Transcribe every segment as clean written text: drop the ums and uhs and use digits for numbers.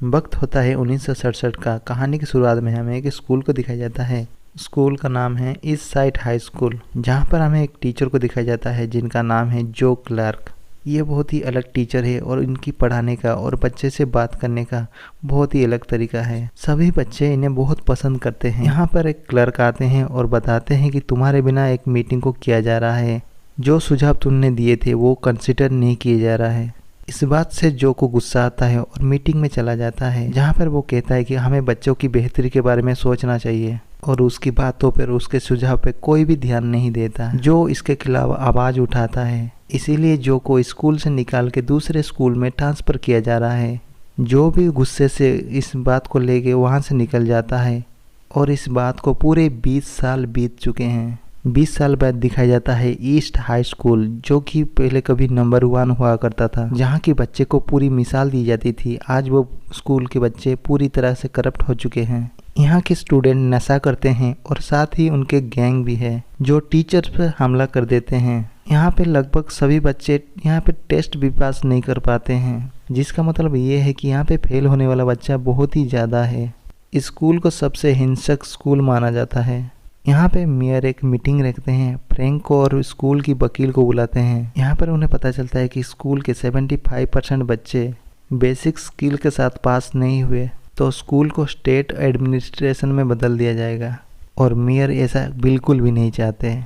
वक्त होता है 1967 का। कहानी की शुरुआत में हमें एक स्कूल को दिखाया जाता है। स्कूल का नाम है ईस्ट साइड हाई स्कूल, जहाँ पर हमें एक टीचर को दिखाया जाता है जिनका नाम है जो क्लार्क। ये बहुत ही अलग टीचर है और इनकी पढ़ाने का और बच्चे से बात करने का बहुत ही अलग तरीका है। सभी बच्चे इन्हें बहुत पसंद करते हैं। यहाँ पर एक क्लर्क आते हैं और बताते हैं कि तुम्हारे बिना एक मीटिंग को किया जा रहा है, जो सुझाव तुमने दिए थे वो कंसिडर नहीं किए जा रहा है। इस बात से जो को गुस्सा आता है और मीटिंग में चला जाता है, जहाँ पर वो कहता है कि हमें बच्चों की बेहतरी के बारे में सोचना चाहिए और उसकी बातों पर, उसके सुझाव पे कोई भी ध्यान नहीं देता। जो इसके खिलाफ आवाज उठाता है, इसीलिए जो को स्कूल से निकाल के दूसरे स्कूल में ट्रांसफर किया जा रहा है। जो भी गुस्से से इस बात को लेके वहाँ से निकल जाता है और इस बात को पूरे 20 साल बीत चुके हैं। 20 साल बाद दिखाया जाता है ईस्ट हाई स्कूल, जो कि पहले कभी नंबर 1 हुआ करता था, जहाँ के बच्चे को पूरी मिसाल दी जाती थी। आज वो स्कूल के बच्चे पूरी तरह से करप्ट हो चुके हैं। यहाँ के स्टूडेंट नशा करते हैं और साथ ही उनके गैंग भी है जो टीचर्स पर हमला कर देते हैं। यहाँ पे लगभग सभी बच्चे यहाँ पे टेस्ट भी पास नहीं कर पाते हैं, जिसका मतलब ये है कि यहाँ पे फेल होने वाला बच्चा बहुत ही ज़्यादा है। स्कूल को सबसे हिंसक स्कूल माना जाता है। यहाँ पे मेयर एक मीटिंग रखते हैं, फ्रैंक को और स्कूल की वकील को बुलाते हैं। यहाँ पर उन्हें पता चलता है कि स्कूल के 75% बच्चे बेसिक स्किल के साथ पास नहीं हुए तो स्कूल को स्टेट एडमिनिस्ट्रेशन में बदल दिया जाएगा, और मेयर ऐसा बिल्कुल भी नहीं चाहते।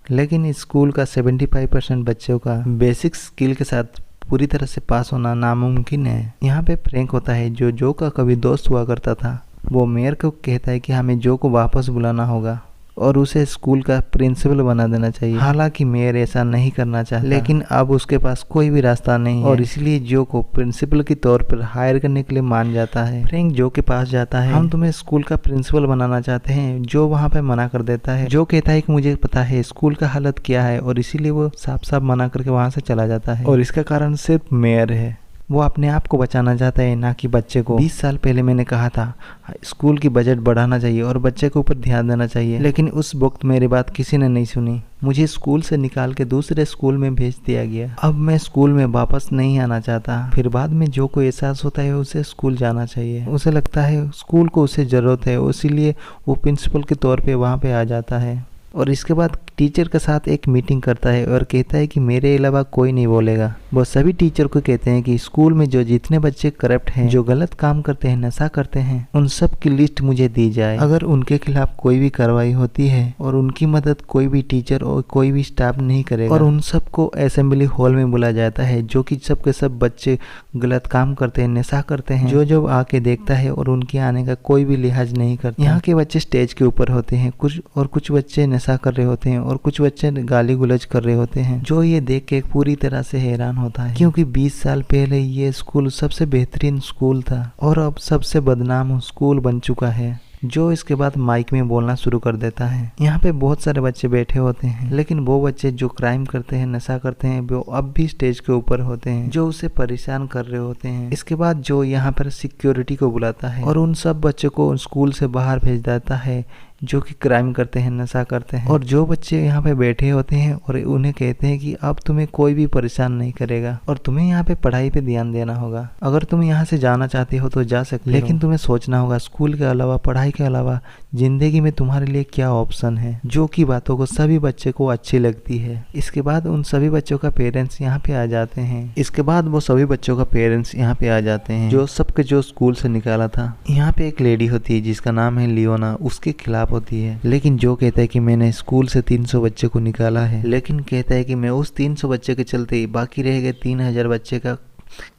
लेकिन स्कूल का 75% बच्चों का बेसिक स्किल के साथ पूरी तरह से पास होना नामुमकिन है। यहाँ पे फ्रैंक होता है जो का कभी दोस्त हुआ करता था। वो मेयर को कहता है कि हमें जो को वापस बुलाना होगा और उसे स्कूल का प्रिंसिपल बना देना चाहिए। हालांकि मेयर ऐसा नहीं करना चाहता, लेकिन अब उसके पास कोई भी रास्ता नहीं है और इसलिए जो को प्रिंसिपल के तौर पर हायर करने के लिए मान जाता है। फ्रैंक जो के पास जाता है, हम तुम्हें स्कूल का प्रिंसिपल बनाना चाहते हैं। जो वहाँ पे मना कर देता है। जो कहता है कि मुझे पता है स्कूल का हालत क्या है, और इसीलिए वो साफ साफ मना करके वहाँ से चला जाता है। और इसका कारण सिर्फ मेयर है। वो अपने आप को बचाना चाहता है, ना कि बच्चे को। 20 साल पहले मैंने कहा था स्कूल की बजट बढ़ाना चाहिए और बच्चे के ऊपर ध्यान देना चाहिए, लेकिन उस वक्त मेरी बात किसी ने नहीं सुनी। मुझे स्कूल से निकाल के दूसरे स्कूल में भेज दिया गया। अब मैं स्कूल में वापस नहीं आना चाहता। फिर बाद में जो को एहसास होता है उसे स्कूल जाना चाहिए। उसे लगता है स्कूल को उसे ज़रूरत है, इसीलिए वो प्रिंसिपल के तौर पर वहाँ पर आ जाता है। और इसके बाद टीचर के साथ एक मीटिंग करता है और कहता है कि मेरे अलावा कोई नहीं बोलेगा। वो सभी टीचर को कहते हैं कि स्कूल में जो जितने बच्चे करप्ट हैं, जो गलत काम करते हैं, नशा करते हैं, उन सब की लिस्ट मुझे दी जाए। अगर उनके खिलाफ कोई भी कार्रवाई होती है और उनकी मदद कोई भी टीचर और कोई भी स्टाफ नहीं करेगा, और उन सबको असेंबली हॉल में बुलाया जाता है, जो कि सब के सब बच्चे गलत काम करते हैं, नशा करते हैं, जो आके देखता है और उनके आने का कोई भी लिहाज नहीं करता। यहाँ के बच्चे स्टेज के ऊपर होते हैं कुछ बच्चे नशा कर रहे होते हैं और कुछ बच्चे गाली गुलज कर रहे होते हैं। जो ये देख के पूरी तरह से हैरान होता है, क्योंकि 20 साल पहले ये स्कूल सबसे बेहतरीन स्कूल था और अब सबसे बदनाम स्कूल बन चुका है। जो इसके बाद माइक में बोलना शुरू कर देता है। यहाँ पे बहुत सारे बच्चे बैठे होते हैं, लेकिन वो बच्चे जो क्राइम करते हैं, नशा करते हैं, वो अब भी स्टेज के ऊपर होते हैं, जो उसे परेशान कर रहे होते हैं। इसके बाद जो यहाँ पर सिक्योरिटी को बुलाता है और उन सब बच्चों को स्कूल से बाहर भेज देता है जो कि क्राइम करते हैं, नशा करते हैं। और जो बच्चे यहाँ पे बैठे होते हैं और उन्हें कहते हैं कि अब तुम्हें कोई भी परेशान नहीं करेगा और तुम्हें यहाँ पे पढ़ाई पे ध्यान देना होगा। अगर तुम यहाँ से जाना चाहते हो तो जा सकते हो, लेकिन तुम्हें सोचना होगा स्कूल के अलावा, पढ़ाई के अलावा जिंदगी में तुम्हारे लिए क्या ऑप्शन है। जो की बातों को सभी बच्चे को अच्छी लगती है। इसके बाद उन सभी बच्चों का पेरेंट्स यहाँ पे आ जाते हैं। इसके बाद वो सभी बच्चों का पेरेंट्स यहाँ पे आ जाते हैं, जो सबके जो स्कूल से निकाला था। यहाँ पे एक लेडी होती है जिसका नाम है लियोना, उसके खिलाफ होती है। लेकिन जो कहता है कि मैंने स्कूल से 300 बच्चे को निकाला है, लेकिन कहता है कि मैं उस 300 बच्चे के चलते ही बाकी रह गए 3000 बच्चे का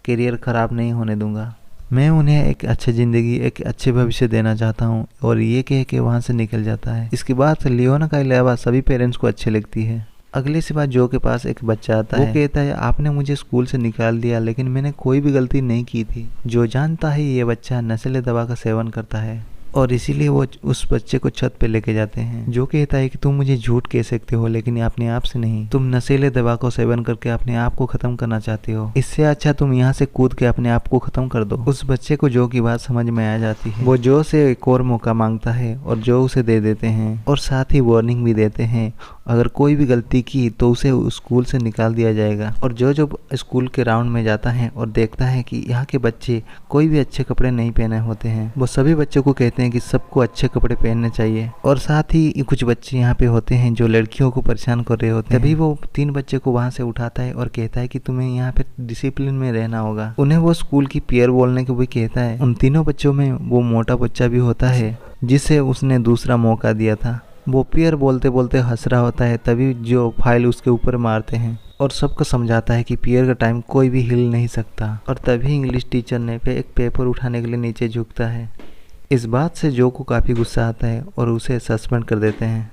करियर खराब नहीं होने दूंगा। मैं उन्हें एक अच्छी ज़िंदगी, एक अच्छे भविष्य देना चाहता हूँ। और ये कह के वहाँ से निकल जाता है। इसके बाद लियोना का अलावा सभी पेरेंट्स को अच्छी लगती है। अगले से बाद जो के पास एक बच्चा आता है। वो कहता है आपने मुझे स्कूल से निकाल दिया, लेकिन मैंने कोई भी गलती नहीं की थी। जो जानता है ये बच्चा नशीले दवा का सेवन करता है और इसीलिए वो उस बच्चे को छत पे लेके जाते हैं। जो कहता है कि तुम मुझे झूठ कह सकते हो लेकिन अपने आप से नहीं, तुम नशीले दवा को सेवन करके अपने आप को खत्म करना चाहते हो, इससे अच्छा तुम यहाँ से कूद के अपने आप को खत्म कर दो। उस बच्चे को जो की बात समझ में आ जाती है, वो जो से एक और मौका मांगता है और जो उसे दे देते हैं और साथ ही वार्निंग भी देते हैं, अगर कोई भी गलती की तो उसे स्कूल से निकाल दिया जाएगा। और जो स्कूल के राउंड में जाता है और देखता है कि यहाँ के बच्चे कोई भी अच्छे कपड़े नहीं पहने होते हैं, वो सभी बच्चों को कहते हैं कि सबको अच्छे कपड़े पहनने चाहिए। और साथ ही कुछ बच्चे यहाँ पे होते हैं जो लड़कियों को परेशान कर रहे होते हैं। तभी वो 3 बच्चे को वहाँ से उठाता है और कहता है कि तुम्हें यहाँ पे डिसिप्लिन में रहना होगा। उन्हें वो स्कूल की पेयर बोलने को भी कहता है। उन तीनों बच्चों में वो मोटा बच्चा भी होता है जिसे उसने दूसरा मौका दिया था। वो पेयर बोलते बोलते हंस रहा होता है, तभी जो फाइल उसके ऊपर मारते हैं और सबको समझाता है कि पेयर का टाइम कोई भी हिल नहीं सकता। और तभी इंग्लिश टीचर ने एक पेपर उठाने के लिए नीचे झुकता है। इस बात से जो को काफ़ी गुस्सा आता है और उसे सस्पेंड कर देते हैं।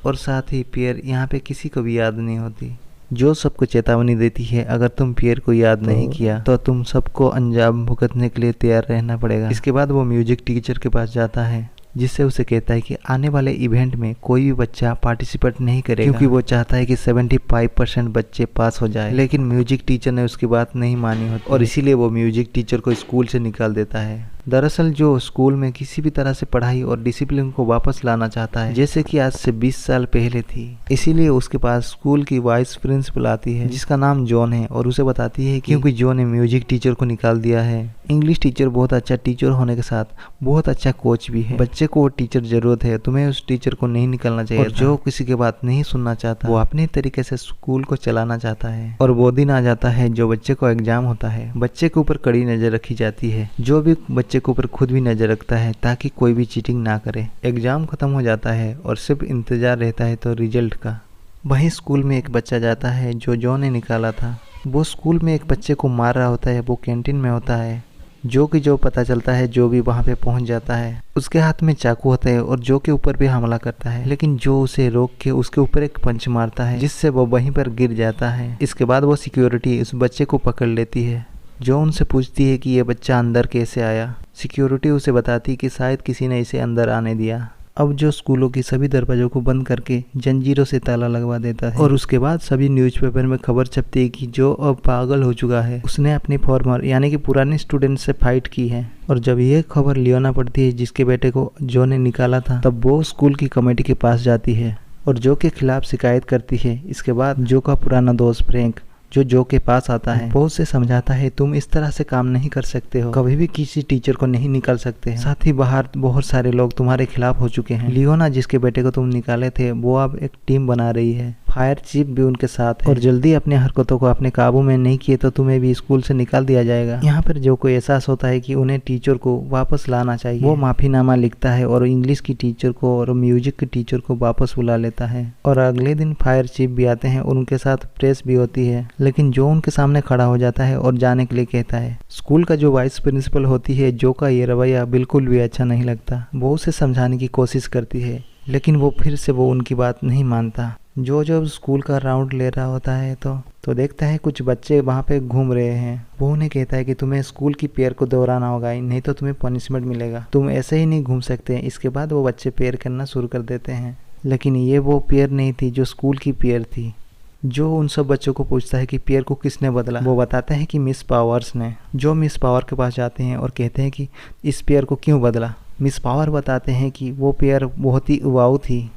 और साथ ही पेयर यहाँ पे किसी को भी याद नहीं होती। जो सबको चेतावनी देती है, अगर तुम पेयर को याद नहीं किया तो तुम सबको अंजाम भुगतने के लिए तैयार रहना पड़ेगा। इसके बाद वो म्यूजिक टीचर के पास जाता है, जिससे उसे कहता है कि आने वाले इवेंट में कोई भी बच्चा पार्टिसिपेट नहीं करेगा, क्योंकि वो चाहता है कि 75% बच्चे पास हो जाए। लेकिन म्यूजिक टीचर ने उसकी बात नहीं मानी होती और इसीलिए वो म्यूजिक टीचर को स्कूल से निकाल देता है। दरअसल जो स्कूल में किसी भी तरह से पढ़ाई और डिसिप्लिन को वापस लाना चाहता है, जैसे कि आज से 20 साल पहले थी। इसीलिए उसके पास स्कूल की वाइस प्रिंसिपल आती है, जिसका नाम जॉन है, और उसे बताती है कि क्योंकि जॉन ने म्यूजिक टीचर को निकाल दिया है। इंग्लिश टीचर बहुत अच्छा टीचर होने के साथ बहुत अच्छा कोच भी है। बच्चे को वो टीचर जरूरत है, तुम्हें उस टीचर को नहीं निकालना चाहिए। और जो किसी की बात नहीं सुनना चाहता, वो अपने तरीके से स्कूल को चलाना चाहता है। और वो दिन आ जाता है जो बच्चे को एग्जाम होता है। बच्चे के ऊपर कड़ी नजर रखी जाती है। जो भी बच्चे के ऊपर खुद भी नजर रखता है ताकि कोई भी चीटिंग ना करे। एग्जाम खत्म हो जाता है और सिर्फ इंतजार रहता है तो रिजल्ट का। वहीं स्कूल में एक बच्चा जाता है जो जॉन ने निकाला था। वो स्कूल में एक बच्चे को मार रहा होता है। वो कैंटीन में होता है। जो पता चलता है, जो भी वहाँ पे पहुँच जाता है, उसके हाथ में चाकू होता है और जो के ऊपर भी हमला करता है। लेकिन जो उसे रोक के उसके ऊपर एक पंच मारता है, जिससे वो वहीं पर गिर जाता है। इसके बाद वो सिक्योरिटी उस बच्चे को पकड़ लेती है। जो उनसे पूछती है कि ये बच्चा अंदर कैसे आया। सिक्योरिटी उसे बताती कि शायद किसी ने इसे अंदर आने दिया। अब जो स्कूलों के सभी दरवाजों को बंद करके जंजीरों से ताला लगवा देता है। और उसके बाद सभी न्यूज़पेपर में खबर छपती है कि जो अब पागल हो चुका है, उसने अपने फॉर्मर यानी कि पुराने स्टूडेंट से फाइट की है। और जब ये खबर लियोना पड़ती है, जिसके बेटे को जो ने निकाला था, तब वो स्कूल की कमेटी के पास जाती है और जो के खिलाफ शिकायत करती है। इसके बाद जो का पुराना दोस्त फ्रैंक जो के पास आता है, वो उसे समझाता है तुम इस तरह से काम नहीं कर सकते हो, कभी भी किसी टीचर को नहीं निकाल सकते हैं। साथ ही बाहर बहुत सारे लोग तुम्हारे खिलाफ हो चुके हैं। लियोना जिसके बेटे को तुम निकाले थे, वो अब एक टीम बना रही है। फायर चीफ भी उनके साथ है और जल्दी अपने हरकतों को अपने काबू में नहीं किए तो तुम्हें भी स्कूल से निकाल दिया जाएगा। यहाँ पर जो को एहसास होता है कि उन्हें टीचर को वापस लाना चाहिए। वो माफीनामा लिखता है और इंग्लिश की टीचर को और म्यूजिक की टीचर को वापस बुला लेता है। और अगले दिन फायर चीफ भी आते हैं और उनके साथ प्रेस भी होती है। लेकिन जो उनके सामने खड़ा हो जाता है और जाने के लिए कहता है। स्कूल का जो वाइस प्रिंसिपल होती है, जो का ये रवैया बिल्कुल भी अच्छा नहीं लगता। वो उसे समझाने की कोशिश करती है, लेकिन वो फिर से वो उनकी बात नहीं मानता। जो जब स्कूल का राउंड ले रहा होता है तो देखता है कुछ बच्चे वहाँ पे घूम रहे हैं। वो उन्हें कहता है कि तुम्हें स्कूल की पेयर को दोहराना होगा, नहीं तो तुम्हें पनिशमेंट मिलेगा, तुम ऐसे ही नहीं घूम सकते। इसके बाद वो बच्चे पेयर करना शुरू कर देते हैं। लेकिन ये वो पेयर नहीं थी जो स्कूल की पेयर थी। जो उन सब बच्चों को पूछता है कि पेयर को किसने बदला, वो बताते हैं कि मिस पावर्स ने। जो मिस पावर के पास जाते हैं और कहते हैं कि इस पेयर को क्यों बदला। मिस पावर बताते हैं कि वो पेयर बहुत ही उबाऊ थी।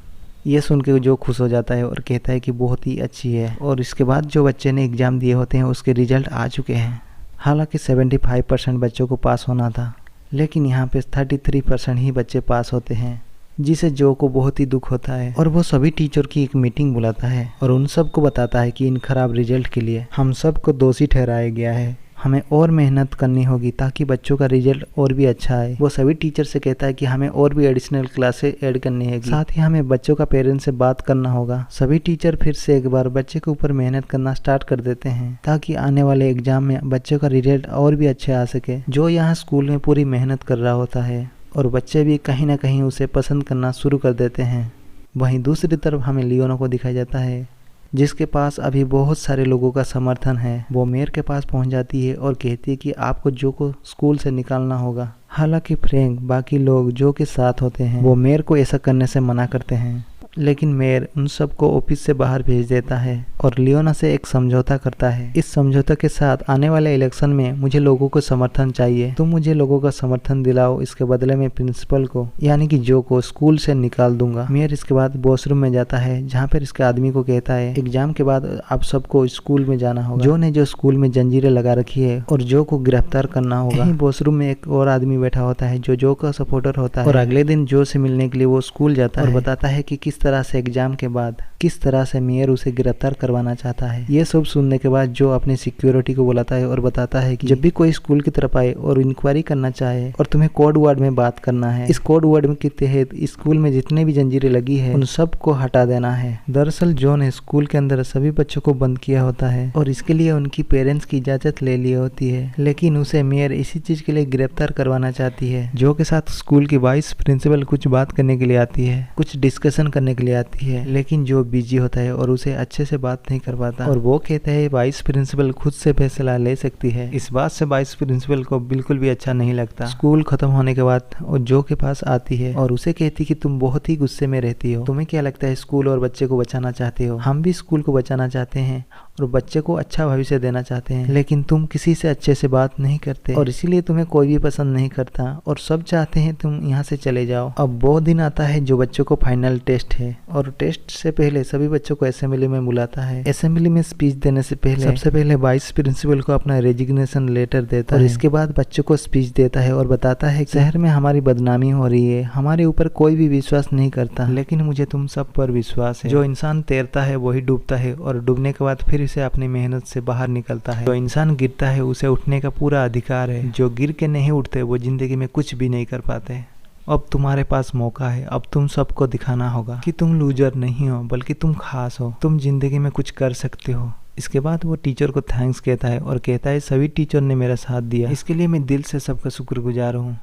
ये सुन के जो खुश हो जाता है और कहता है कि बहुत ही अच्छी है। और इसके बाद जो बच्चे ने एग्ज़ाम दिए होते हैं उसके रिजल्ट आ चुके हैं। हालांकि 75% बच्चों को पास होना था, लेकिन यहाँ पे 33% ही बच्चे पास होते हैं, जिसे जो को बहुत ही दुख होता है। और वो सभी टीचर की एक मीटिंग बुलाता है और उन सबको बताता है कि इन खराब रिजल्ट के लिए हम सबको दोषी ठहराया गया है। हमें और मेहनत करनी होगी ताकि बच्चों का रिजल्ट और भी अच्छा आए। वो सभी टीचर से कहता है कि हमें और भी एडिशनल क्लासेस ऐड करनी है। साथ ही हमें बच्चों का पेरेंट्स से बात करना होगा। सभी टीचर फिर से एक बार बच्चे के ऊपर मेहनत करना स्टार्ट कर देते हैं ताकि आने वाले एग्जाम में बच्चों का रिजल्ट और भी अच्छे आ सके। जो यहाँ स्कूल में पूरी मेहनत कर रहा होता है और बच्चे भी कहीं ना कहीं उसे पसंद करना शुरू कर देते हैं। वहीं दूसरी तरफ हमें लियोना को दिखाया जाता है, जिसके पास अभी बहुत सारे लोगों का समर्थन है। वो मेयर के पास पहुंच जाती है और कहती है कि आपको जो को स्कूल से निकालना होगा। हालांकि फ्रैंक बाकी लोग जो के साथ होते हैं वो मेयर को ऐसा करने से मना करते हैं, लेकिन मेयर उन सबको ऑफिस से बाहर भेज देता है और लियोना से एक समझौता करता है। इस समझौते के साथ आने वाले इलेक्शन में मुझे लोगों को समर्थन चाहिए, तुम मुझे लोगों का समर्थन दिलाओ, इसके बदले में प्रिंसिपल को यानी कि जो को स्कूल से निकाल दूंगा। मेयर इसके बाद वॉशरूम में जाता है जहाँ पर इसके आदमी को कहता है एग्जाम के बाद आप सबको स्कूल में जाना होगा। जो ने जो स्कूल में जंजीरें लगा रखी है और जो को गिरफ्तार करना होगा। वॉशरूम में एक और आदमी बैठा होता है जो का सपोर्टर होता है और अगले दिन जो से मिलने के लिए वो स्कूल जाता है और बताता है कि किस तरह से एग्जाम के बाद किस तरह से मेयर उसे गिरफ्तार करवाना चाहता है। ये सब सुनने के बाद जो अपने सिक्योरिटी को बुलाता है और बताता है कि जब भी कोई स्कूल की तरफ आए और इंक्वायरी करना चाहे और तुम्हें कोड वर्ड में बात करना है, इस कोड वर्ड के तहत स्कूल में जितने भी जंजीरें लगी है उन सब को हटा देना है। दरअसल जो ने स्कूल के अंदर सभी बच्चों को बंद किया होता है और इसके लिए उनकी पेरेंट्स की इजाजत ले ली होती है, लेकिन उसे मेयर इसी चीज के लिए गिरफ्तार करवाना चाहती है। जो के साथ स्कूल की वाइस प्रिंसिपल कुछ बात करने के लिए आती है, कुछ डिस्कशन करने के लिए आती है, लेकिन जो बिजी होता है और उसे अच्छे से बात नहीं कर पाता और वो कहता है वाइस प्रिंसिपल खुद से फैसला ले सकती है। इस बात से वाइस प्रिंसिपल को बिल्कुल भी अच्छा नहीं लगता। स्कूल खत्म होने के बाद वो जो के पास आती है और उसे कहती कि तुम बहुत ही गुस्से में रहती हो, तुम्हें क्या लगता है स्कूल और बच्चे को बचाना चाहते हो, हम भी स्कूल को बचाना चाहते हैं और बच्चे को अच्छा भविष्य देना चाहते हैं, लेकिन तुम किसी से अच्छे से बात नहीं करते और इसीलिए तुम्हें कोई भी पसंद नहीं करता और सब चाहते हैं तुम यहाँ से चले जाओ। अब वो दिन आता है जो बच्चों को फाइनल टेस्ट है और टेस्ट से पहले सभी बच्चों को असेंबली में बुलाता है। असेंबली में स्पीच देने से पहले सबसे पहले वाइस प्रिंसिपल को अपना रेजिग्नेशन लेटर देता है और इसके बाद बच्चों को स्पीच देता है और बताता है शहर में हमारी बदनामी हो रही है, हमारे ऊपर कोई भी विश्वास नहीं करता, लेकिन मुझे तुम सब पर विश्वास है। जो इंसान तैरता है वही डूबता है और डूबने के बाद फिर से अपनी मेहनत से बाहर निकलता है। जो इंसान गिरता है उसे उठने का पूरा अधिकार है, जो गिर के नहीं उठते वो जिंदगी में कुछ भी नहीं कर पाते। अब तुम्हारे पास मौका है, अब तुम सबको दिखाना होगा कि तुम लूजर नहीं हो बल्कि तुम खास हो, तुम जिंदगी में कुछ कर सकते हो। इसके बाद वो टीचर को थैंक्स कहता है और कहता है सभी टीचर ने मेरा साथ दिया, इसके लिए मैं दिल से सबका शुक्रगुजार हूँ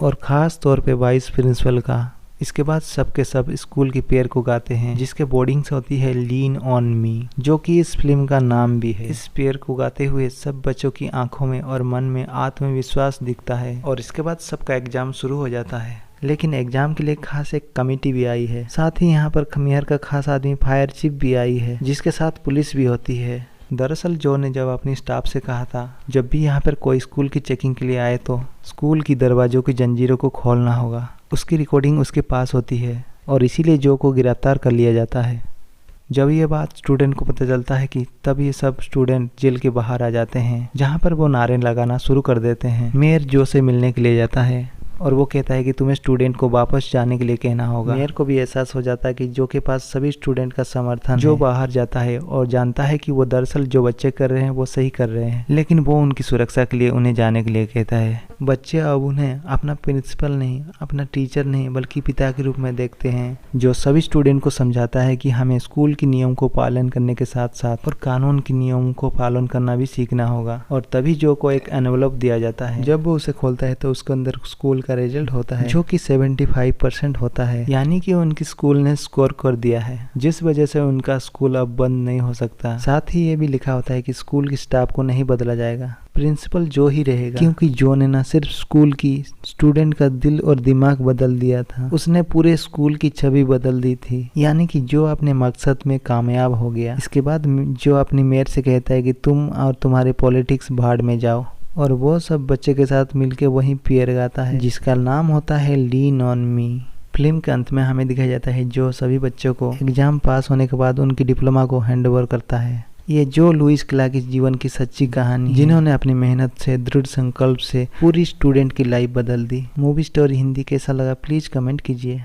और खास तौर पे वाइस प्रिंसिपल का। इसके बाद सबके सब स्कूल की पेयर को गाते हैं जिसके बोर्डिंग से होती है लीन ऑन मी, जो कि इस फिल्म का नाम भी है। इस पेयर को गाते हुए सब बच्चों की आंखों में और मन में आत्मविश्वास दिखता है और इसके बाद सबका एग्जाम शुरू हो जाता है। लेकिन एग्जाम के लिए खास एक कमेटी भी आई है, साथ ही यहाँ पर खमियार का खास आदमी फायर चीफ भी आई है जिसके साथ पुलिस भी होती है। दरअसल जो ने जब अपनी स्टाफ से कहा था जब भी यहाँ पर कोई स्कूल की चेकिंग के लिए आए तो स्कूल की दरवाजों की जंजीरों को खोलना होगा, उसकी रिकॉर्डिंग उसके पास होती है और इसीलिए जो को गिरफ्तार कर लिया जाता है। जब ये बात स्टूडेंट को पता चलता है कि तब ये सब स्टूडेंट जेल के बाहर आ जाते हैं जहाँ पर वो नारे लगाना शुरू कर देते हैं। मेयर जो से मिलने के लिए जाता है और वो कहता है कि तुम्हें स्टूडेंट को वापस जाने के लिए कहना होगा। मेयर को भी एहसास हो जाता है कि जो के पास सभी स्टूडेंट का समर्थन जो बाहर जाता है और जानता है कि वो दरअसल जो बच्चे कर रहे हैं वो सही कर रहे हैं, लेकिन वो उनकी सुरक्षा के लिए उन्हें जाने के लिए कहता है। बच्चे अब उन्हें अपना प्रिंसिपल नहीं, अपना टीचर नहीं बल्कि पिता के रूप में देखते हैं, जो सभी स्टूडेंट को समझाता है कि हमें स्कूल के नियम को पालन करने के साथ साथ और कानून के नियमों को पालन करना भी सीखना होगा। और तभी जो को एक एनवेलप दिया जाता है। जब वो उसे खोलता है तो उसके अंदर स्कूल का रिजल्ट होता है जो कि 75% होता है, यानी कि उनकी स्कूल ने स्कोर कर दिया है, जिस वजह से उनका स्कूल अब बंद नहीं हो सकता। साथ ही ये भी लिखा होता है कि स्कूल की स्टाफ को नहीं बदला जाएगा, प्रिंसिपल जो ही रहेगा, क्योंकि जो ने न सिर्फ स्कूल की स्टूडेंट का दिल और दिमाग बदल दिया था, उसने पूरे स्कूल की छवि बदल दी थी, यानी कि जो अपने मकसद में कामयाब हो गया। इसके बाद जो अपनी मेयर से कहता है कि तुम और तुम्हारे पॉलिटिक्स भाड़ में जाओ और वो सब बच्चे के साथ मिलके वही पेयर गाता है जिसका नाम होता है लीन ऑन मी। फिल्म के अंत में हमें दिखाया जाता है जो सभी बच्चों को एग्जाम पास होने के बाद उनकी डिप्लोमा को हैंड ओवर करता है। ये जो लुइस क्लार्क की जीवन की सच्ची कहानी, जिन्होंने अपनी मेहनत से दृढ़ संकल्प से पूरी स्टूडेंट की लाइफ बदल दी। मूवी स्टोरी हिंदी कैसा लगा प्लीज कमेंट कीजिए।